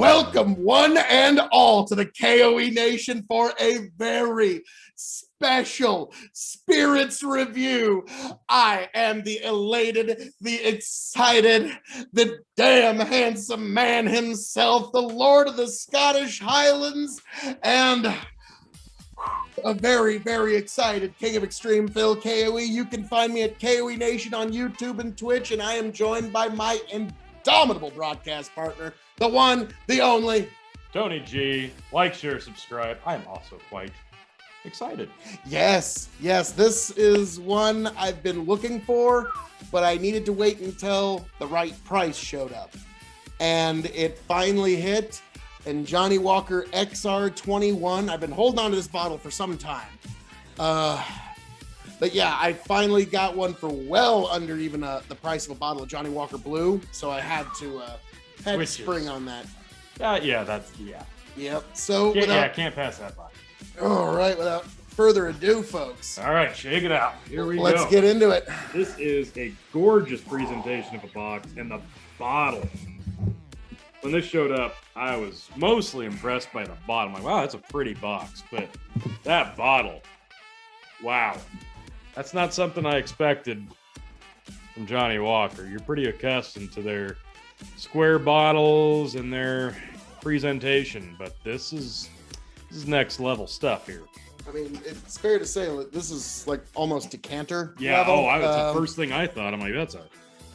Welcome, one and all, to the K.O.E. Nation for a very special Spirits review. I am the elated, the excited, the damn handsome man himself, the Lord of the Scottish Highlands, and a very, very excited King of Extreme Phil, K.O.E. You can find me at K.O.E. Nation on YouTube and Twitch, and I am joined by my indomitable broadcast partner, the one, the only, Tony G. Like, share, subscribe. I am also quite excited. Yes, this is one I've been looking for, but I needed to wait until the right price showed up. And it finally hit. And Johnnie Walker XR 21. I've been holding on to this bottle for some time. But yeah, I finally got one for well under even the price of a bottle of Johnnie Walker Blue. So I had to spring on that. Yeah. Yep. So Can't pass that by. All right, without further ado, folks. All right, shake it out. Here we go. Let's get into it. This is a gorgeous presentation of a box, and the bottle. When this showed up, I was mostly impressed by the bottle. I'm like, wow, that's a pretty box. But that bottle, wow. That's not something I expected from Johnnie Walker. You're pretty accustomed to their square bottles and their presentation, but this is next level stuff here. I mean, it's fair to say that this is like almost decanter level. Yeah, that's the first thing I thought. I'm like, that's a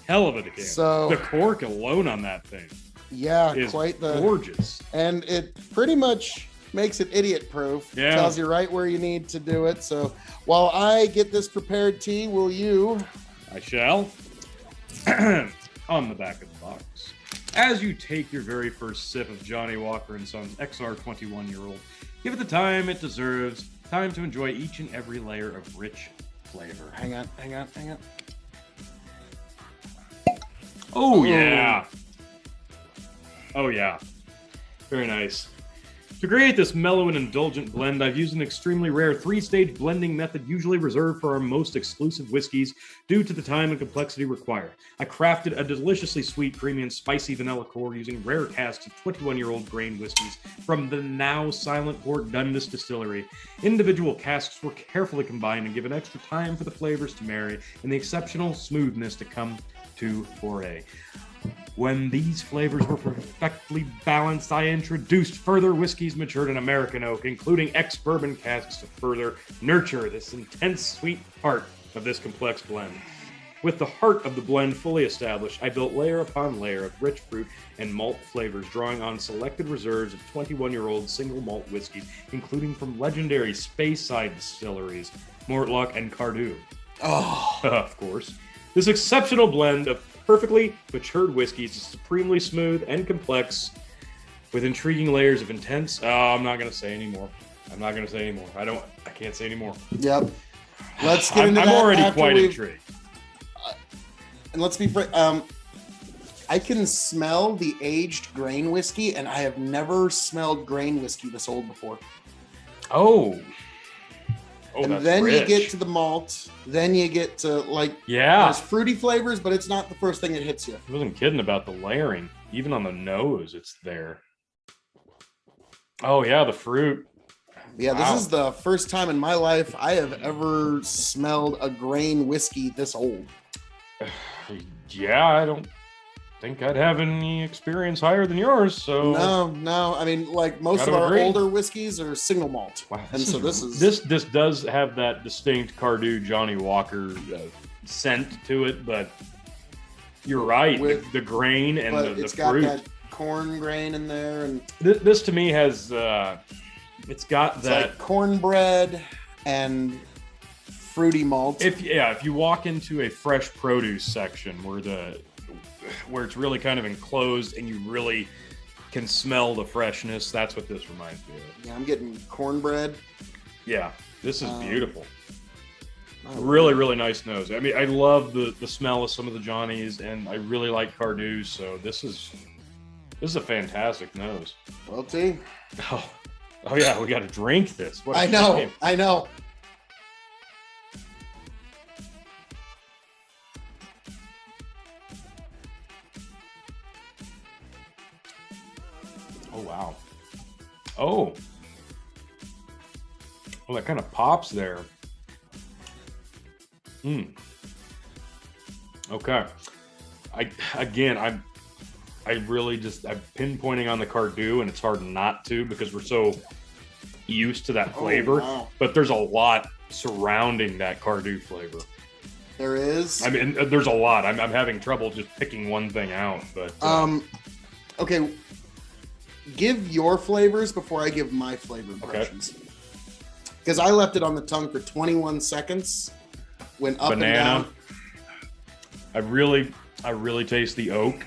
hell of a decanter. So the cork alone on that thing. Yeah, is quite the gorgeous. And it pretty much makes it idiot proof. Yeah. Tells you right where you need to do it. So while I get this prepared, T, will you? I shall. On the back of the box. As you take your very first sip of Johnnie Walker & Sons XR 21-year-old, give it the time it deserves. Time to enjoy each and every layer of rich flavor. Hang on. Oh, yeah. Oh, yeah. Very nice. To create this mellow and indulgent blend, I've used an extremely rare 3-stage blending method usually reserved for our most exclusive whiskeys due to the time and complexity required. I crafted a deliciously sweet, creamy, and spicy vanilla core using rare casks of 21-year-old grain whiskeys from the now silent Port Dundas distillery. Individual casks were carefully combined and given extra time for the flavors to marry and the exceptional smoothness to come to foray. When these flavors were perfectly balanced, I introduced further whiskeys matured in American oak, including ex-bourbon casks to further nurture this intense sweet heart of this complex blend. With the heart of the blend fully established, I built layer upon layer of rich fruit and malt flavors, drawing on selected reserves of 21-year-old single malt whiskeys, including from legendary Speyside distilleries, Mortlach and Cardew. Oh, Of course. This exceptional blend of perfectly matured whiskeys is supremely smooth and complex with intriguing layers of intense. I'm not going to say anymore. I can't say anymore. Yep. Let's get into I'm that. already quite intrigued. And let's be frank. I can smell the aged grain whiskey, and I have never smelled grain whiskey this old before. Oh, and that's then rich. You get to the malt. Then you get to there's fruity flavors, but it's not the first thing that hits you. I wasn't kidding about the layering. Even on the nose, it's there. Oh yeah, the fruit. Yeah, Wow. This is the first time in my life I have ever smelled a grain whiskey this old. Yeah, I don't think I'd have any experience higher than yours, so No. I mean, like most of our older whiskeys are single malt. Wow, and so this is this does have that distinct Cardew Johnnie Walker scent to it, but you're right. The grain and the fruit. It's got that corn grain in there, and this to me has it's got that like cornbread and fruity malt. If you walk into a fresh produce section where it's really kind of enclosed and you really can smell the freshness, that's what this reminds me of. Yeah, I'm getting cornbread. Yeah, this is beautiful. Really, really nice nose. I mean, I love the smell of some of the Johnnies, and I really like Cardew, so this is a fantastic nose. Well, T. Oh yeah, we got to drink this. I know. Oh, wow. Oh. Well, that kind of pops there. Okay. I'm pinpointing on the Cardew, and it's hard not to because we're so used to that flavor. Wow. But there's a lot surrounding that Cardew flavor. There is. I mean, there's a lot. I'm having trouble just picking one thing out. But okay. Give your flavors before I give my flavor impressions. Because I left it on the tongue for 21 seconds. Went up Banana. and down. I really taste the oak.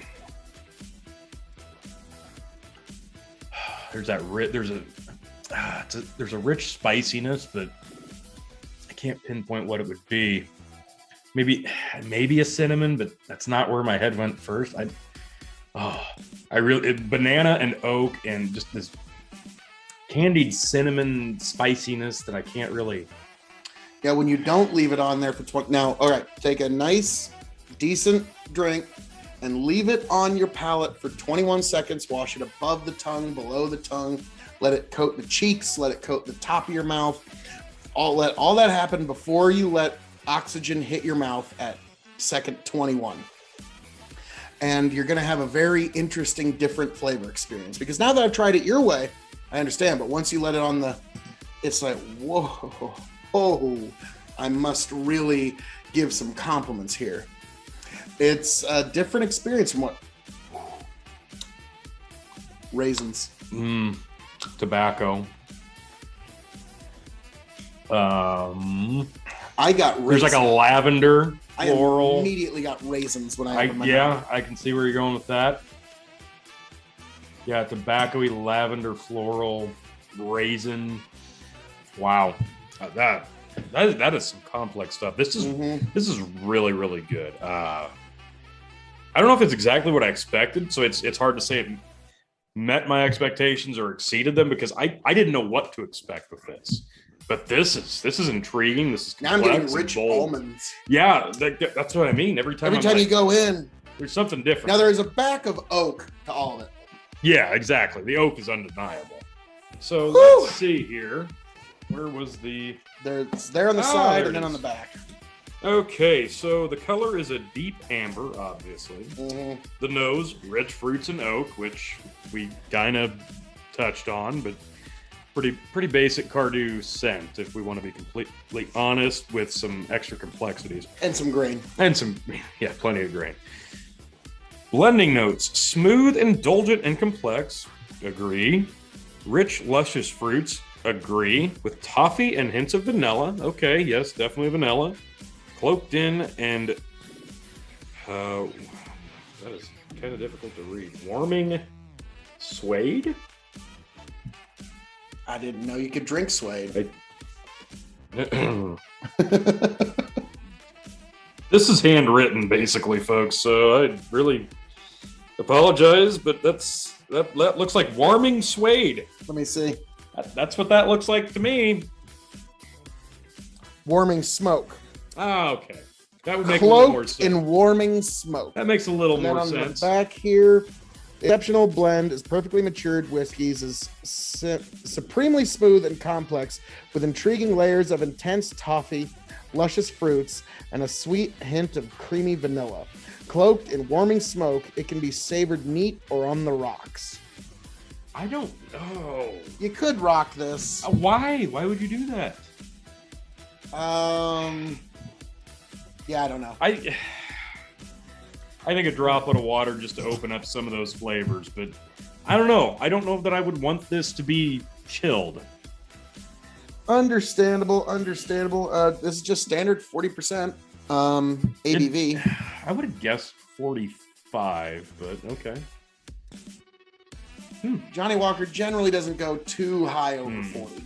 There's a rich spiciness, but I can't pinpoint what it would be. Maybe a cinnamon, but that's not where my head went first. Banana and oak and just this candied cinnamon spiciness that I can't really. Yeah, when you don't leave it on there for 20. Now, all right, take a nice, decent drink and leave it on your palate for 21 seconds. Wash it above the tongue, below the tongue. Let it coat the cheeks. Let it coat the top of your mouth. Let all that happen before you let oxygen hit your mouth at second 21. And you're going to have a very interesting, different flavor experience. Because now that I've tried it your way, I understand. But once you let it on it's like, whoa, I must really give some compliments here. It's a different experience from what? Raisins. Tobacco. I got raisins. There's like a lavender, floral. I immediately got raisins when I opened my mouth. I can see where you're going with that. Yeah, tobacco-y, lavender, floral, raisin. Wow, that is some complex stuff. This is really, really good. I don't know if it's exactly what I expected, so it's hard to say it met my expectations or exceeded them because I didn't know what to expect with this. But this is intriguing. This is complex. Now I'm getting rich almonds. Yeah, that's what I mean. Every time you go in, there's something different. Now there is a back of oak to all of it. Yeah, exactly. The oak is undeniable. So let's see here. Where was the? It's there on the side and then on the back. Okay, so the color is a deep amber, obviously. The nose, rich fruits and oak, which we kind of touched on, but pretty basic Cardew scent, if we want to be completely honest, with some extra complexities. And some grain. Plenty of grain. Blending notes, smooth, indulgent, and complex. Agree. Rich, luscious fruits. Agree. With toffee and hints of vanilla. Okay, yes, definitely vanilla. Cloaked in and that is kind of difficult to read. Warming suede? I didn't know you could drink suede. This is handwritten, basically, folks, so I really apologize, but that looks like warming suede. Let me see. That's what that looks like to me. Warming smoke. Oh, okay. That would make a little more sense. Cloaked in warming smoke. That makes a little more on sense. The back here, exceptional blend is perfectly matured whiskeys is supremely smooth and complex with intriguing layers of intense toffee, luscious fruits, and a sweet hint of creamy vanilla. Cloaked in warming smoke, it can be savored neat or on the rocks. I don't know. You could rock this. Why? Why would you do that? Yeah, I don't know. I think a droplet of water just to open up some of those flavors, but I don't know. I don't know that I would want this to be chilled. Understandable. This is just standard 40% ABV. I would have guessed 45, but okay. Johnnie Walker generally doesn't go too high over 40.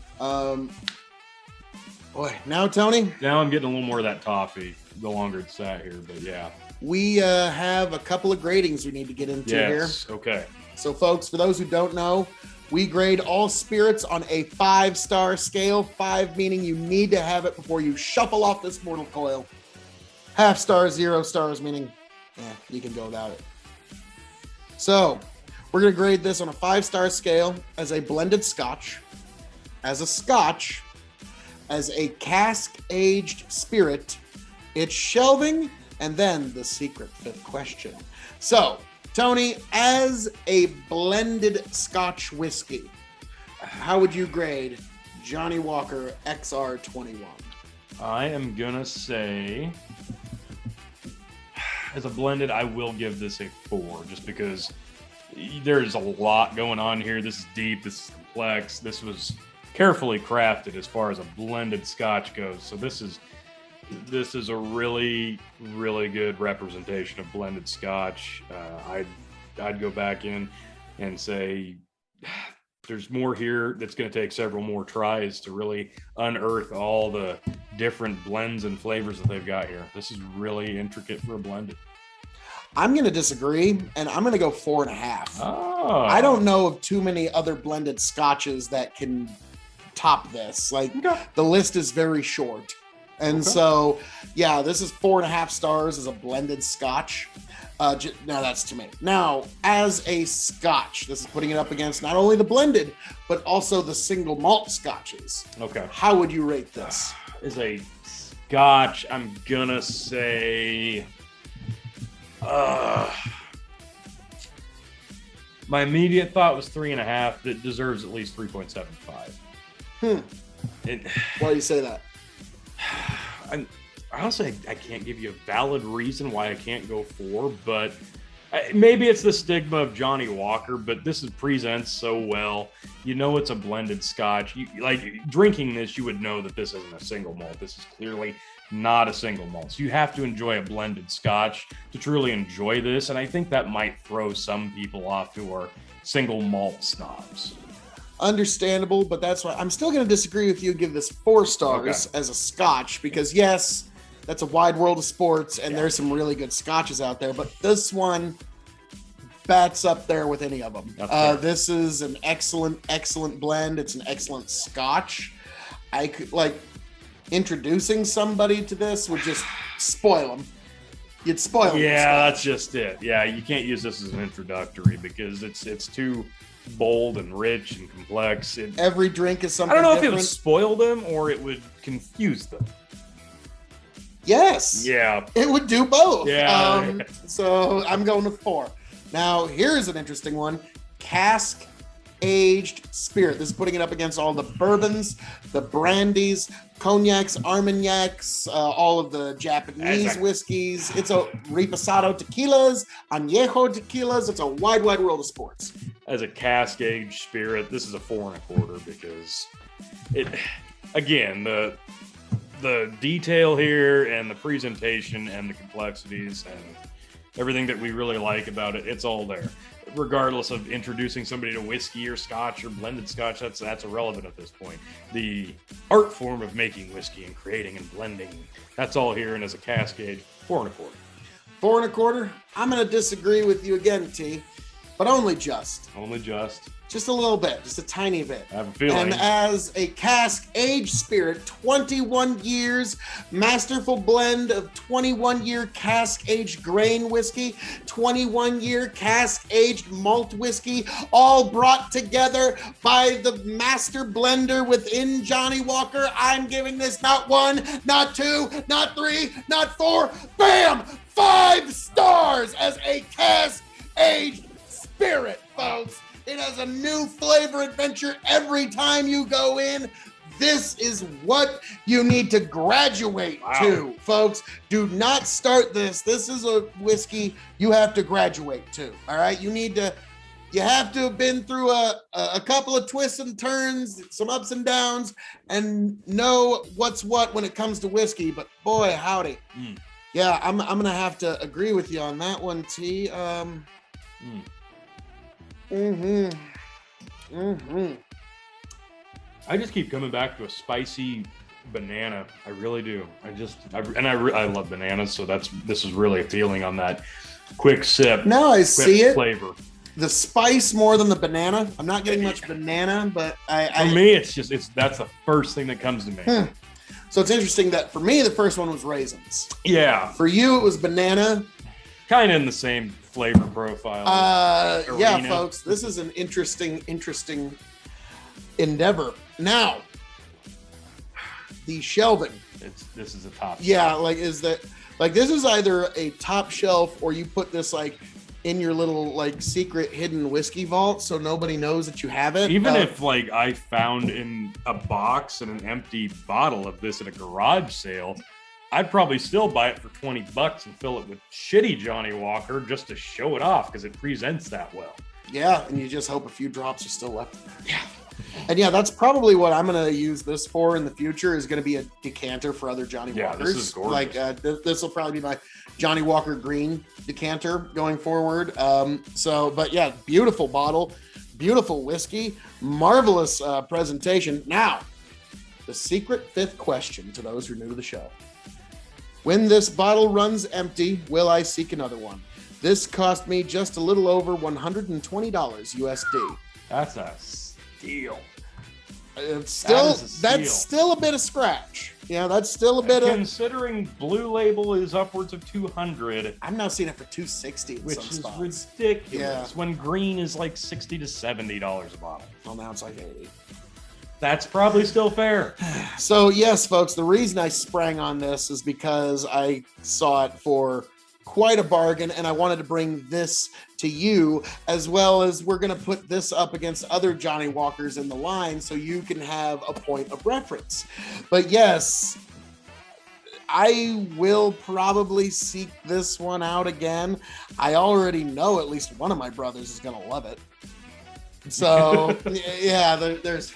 Boy, now Tony? Now I'm getting a little more of that toffee the longer it's sat here, but yeah. We have a couple of gradings we need to get into here. Okay. So folks, for those who don't know, we grade all spirits on a 5-star scale. 5 meaning you need to have it before you shuffle off this mortal coil. Half stars, 0 stars meaning you can go without it. So We're going to grade this on a 5-star scale as a blended Scotch, as a Scotch, as a cask-aged spirit, its shelving, and then the secret 5th question. So, Tony, as a blended Scotch whiskey, how would you grade Johnnie Walker XR 21? I am gonna say, as a blended, I will give this a 4, just because there's a lot going on here. This is deep, this is complex, this was carefully crafted as far as a blended Scotch goes. So this is a really, really good representation of blended Scotch. I'd go back in and say there's more here that's going to take several more tries to really unearth all the different blends and flavors that they've got here. This is really intricate for a blended. I'm going to disagree, and I'm going to go 4.5. Oh. I don't know of too many other blended Scotches that can top this. Like, the list is very short. And so, yeah, this is 4.5 stars as a blended Scotch. Now that's to me. Now, as a Scotch, this is putting it up against not only the blended, but also the single malt Scotches. Okay. How would you rate this? As a Scotch, I'm gonna say, my immediate thought was 3.5. That deserves at least 3.75. Why do you say that? Honestly, I can't give you a valid reason why I can't go 4, but maybe it's the stigma of Johnnie Walker, but this presents so well. You know it's a blended Scotch. Like, drinking this, you would know that this isn't a single malt. This is clearly not a single malt. So you have to enjoy a blended Scotch to truly enjoy this, and I think that might throw some people off who are single malt snobs. Understandable, but that's why I'm still going to disagree with you and give this 4 stars as a Scotch, because yes, that's a wide world of sports and there's some really good Scotches out there, but this one bats up there with any of them. This is an excellent blend. It's an excellent Scotch. I could, like, introducing somebody to this would just spoil them. You'd spoil them. Yeah, that's just it. Yeah, you can't use this as an introductory because it's too bold and rich and complex. Every drink is something I don't know different. if it would spoil them or it would confuse them. Yes. Yeah. It would do both. Yeah. So I'm going with 4. Now, here's an interesting one. Cask aged spirit. This is putting it up against all the bourbons, the brandies, cognacs, armagnacs, all of the Japanese whiskeys. It's a reposado tequilas, añejo tequilas. It's a wide world of sports. As a cask aged spirit, this is a 4.25 because it, again, the detail here and the presentation and the complexities and everything that we really like about it, it's all there. Regardless of introducing somebody to whiskey or Scotch or blended Scotch, that's irrelevant at this point. The art form of making whiskey and creating and blending, that's all here. And as a cask age, 4.25. 4.25? I'm going to disagree with you again, T, but only just. Just a little bit, just a tiny bit. I have a feeling. And as a cask-aged spirit, 21 years, masterful blend of 21-year cask-aged grain whiskey, 21-year cask-aged malt whiskey, all brought together by the master blender within Johnnie Walker. I'm giving this not 1, not 2, not 3, not 4, bam! 5 stars as a cask-aged spirit, folks. It has a new flavor adventure every time you go in. This is what you need to graduate to, folks. Do not start this. This is a whiskey you have to graduate to, all right? You have to have been through a couple of twists and turns, some ups and downs, and know what's what when it comes to whiskey. But boy, howdy. Yeah, I'm going to have to agree with you on that one, T. I just keep coming back to a spicy banana. I really do. I love bananas, so this is really appealing on that quick sip. Now I see it. Flavor. The spice more than the banana. I'm not getting much banana, but for me, that's the first thing that comes to me. So it's interesting that for me, the first one was raisins. Yeah. For you, it was banana. Kind of in the same flavor profile. Yeah, folks, this is an interesting endeavor. Now, the shelving. This is a top. Yeah, like this is either a top shelf or you put this like in your little like secret hidden whiskey vault so nobody knows that you have it. Even if like I found in a box and an empty bottle of this at a garage sale, I'd probably still buy it for $20 and fill it with shitty Johnnie Walker just to show it off because it presents that well. Yeah, and you just hope a few drops are still left. Yeah. And yeah, that's probably what I'm going to use this for in the future is going to be a decanter for other Johnnie Walkers. This is gorgeous. Like this will probably be my Johnnie Walker green decanter going forward. But yeah, beautiful bottle, beautiful whiskey, marvelous presentation. Now, the secret fifth question to those who are new to the show. When this bottle runs empty, will I seek another one? This cost me just a little over $120 USD. That's a steal. It's still that's still a bit of scratch. Yeah, that's still a bit of. Considering Blue Label is upwards of 200. I'm now seeing it for 260, which is ridiculous. Yeah. When green is like $60 to $70 a bottle. Well, now it's like 80. That's probably still fair. So yes, folks, the reason I sprang on this is because I saw it for quite a bargain and I wanted to bring this to you, as well as we're going to put this up against other Johnnie Walkers in the line so you can have a point of reference. But yes, I will probably seek this one out again. I already know at least one of my brothers is going to love it. So yeah, there's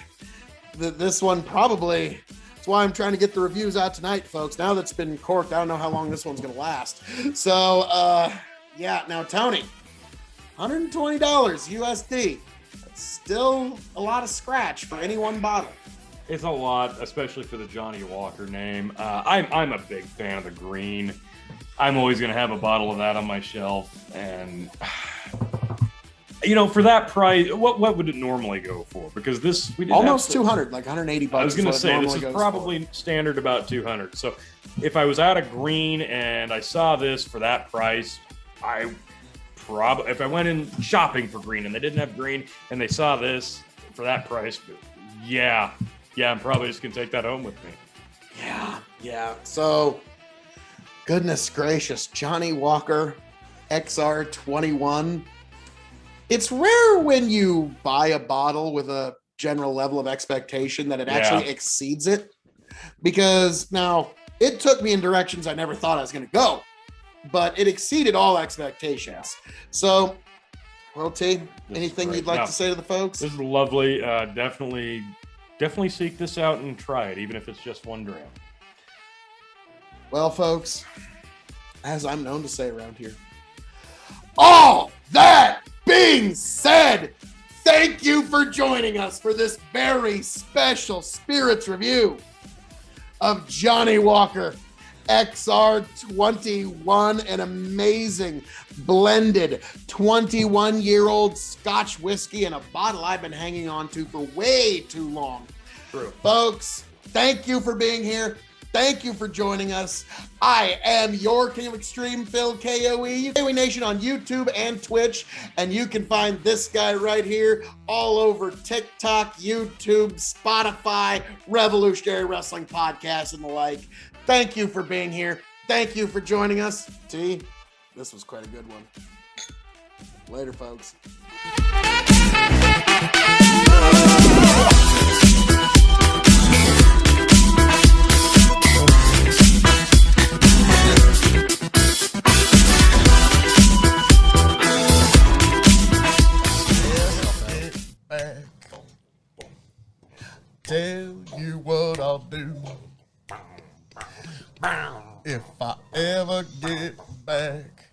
this one probably. That's why I'm trying to get the reviews out tonight, folks. Now that's been corked, I don't know how long this one's going to last. So, yeah. Now, Tony, $120 USD. That's still a lot of scratch for any one bottle. It's a lot, especially for the Johnnie Walker name. I'm a big fan of the green. I'm always going to have a bottle of that on my shelf. And, you know, for that price, what would it normally go for? Because this... we almost 200, like $180. I was going to say, this is probably standard about 200. So if I was out of green and I saw this for that price, if I went in shopping for green and they didn't have green and they saw this for that price, yeah, I'm probably just going to take that home with me. Yeah. So, goodness gracious, Johnnie Walker XR 21. It's rare when you buy a bottle with a general level of expectation that it actually exceeds it. Because now, it took me in directions I never thought I was going to go. But it exceeded all expectations. So, well, T, anything you'd like to say to the folks? This is lovely. Definitely seek this out and try it, even if it's just one dram. Well, folks, as I'm known to say around here, all that being said, thank you for joining us for this very special spirits review of Johnnie Walker XR 21, an amazing blended 21-year-old Scotch whiskey and a bottle I've been hanging on to for way too long. True. Folks, thank you for being here. Thank you for joining us. I am your King of Extreme, Phil K.O.E. K.O.E. Nation on YouTube and Twitch. And you can find this guy right here all over TikTok, YouTube, Spotify, Revolutionary Wrestling Podcast, and the like. Thank you for being here. Thank you for joining us. T, this was quite a good one. Later, folks. Tell you what I'll do if I ever get back.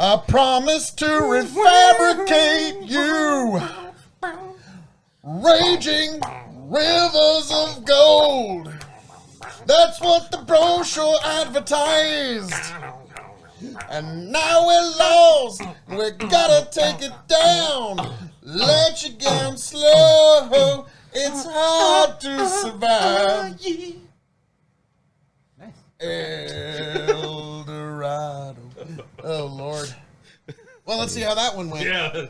I promise to refabricate you, raging rivers of gold. That's what the brochure advertised. And now we're lost, we gotta take it down. Let you down slow, it's hard to survive. El Dorado. Oh, Lord. Well, let's see how that one went. Yeah.